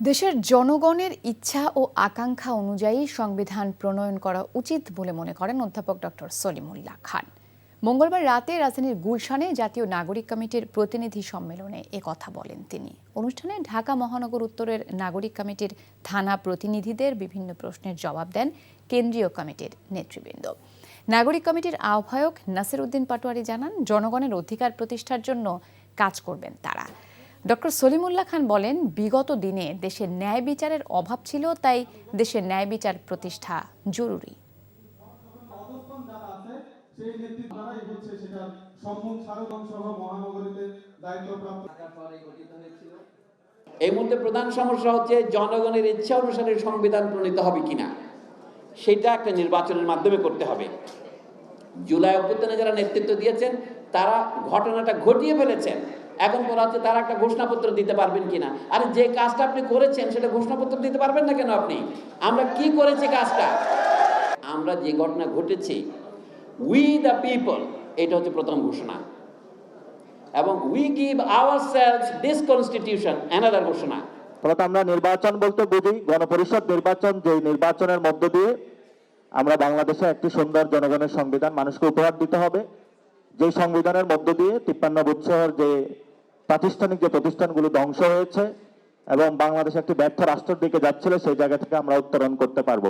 দেশের জনগণের ইচ্ছা ও আকাঙ্ক্ষা অনুযায়ী সংবিধান প্রণয়ন করা উচিত বলে মনে করেন অধ্যাপক ডক্টর সলিমুল্লাহ খান। মঙ্গলবার রাতে রাজধানীর গুলশানে জাতীয় নাগরিক কমিটির প্রতিনিধি সম্মেলনে কথা বলেন তিনি। অনুষ্ঠানে ঢাকা মহানগর উত্তরের নাগরিক কমিটির থানা প্রতিনিধিদের বিভিন্ন প্রশ্নের জবাব দেন কেন্দ্রীয় কমিটির নেতৃবৃন্দ। নাগরিক কমিটির আহ্বায়ক নাসির উদ্দিন পাটোয়ারি জানান, জনগণের অধিকার প্রতিষ্ঠার জন্য কাজ করবেন তারা। ডক্টর সলিমুল্লাহ খান বলেন, বিগত দিনে দেশে ন্যায় বিচারের অভাব ছিল, তাই দেশে ন্যায় বিচার প্রতিষ্ঠা জরুরি। এই মুহূর্তে প্রধান সমস্যা হচ্ছে জনগণের ইচ্ছা অনুসারে সংবিধান প্রণীত হবে কিনা, সেটা একটা নির্বাচনের মাধ্যমে করতে হবে। জুলাই অভ্যুত্থানে যারা নেতৃত্ব দিয়েছেন তারা ঘটনাটা ঘটিয়ে ফেলেছেন, এখন বলা হচ্ছে তারা একটা ঘোষণাপত্র দিতে পারবেন কিনা। আরে যে কাজটা আপনি করেছেন সেটা ঘোষণাপত্র দিতে পারবেন না কেন আপনি? আমরা কি করেছি কাজটা? আমরা যে ঘটনা ঘটেছে, উই দ্য পিপল, এটা হচ্ছে প্রথম ঘোষণা, এবং we give ourselves this constitution another ঘোষণা। ফলত আমরা নির্বাচন বলতে বুঝি গণপরিষদ নির্বাচন, যে নির্বাচনের মধ্য দিয়ে আমরা বাংলাদেশে একটি সুন্দর জনগণের সংবিধান মানুষকে উপহার দিতে হবে, যে সংবিধানের মধ্য দিয়ে 53 বছর যে প্রাতিষ্ঠানিক যে প্রতিষ্ঠানগুলো ধ্বংস হয়েছে এবং বাংলাদেশ একটি ব্যর্থ রাষ্ট্রের দিকে যাচ্ছিল, সেই জায়গা থেকে আমরা উত্তরণ করতে পারবো।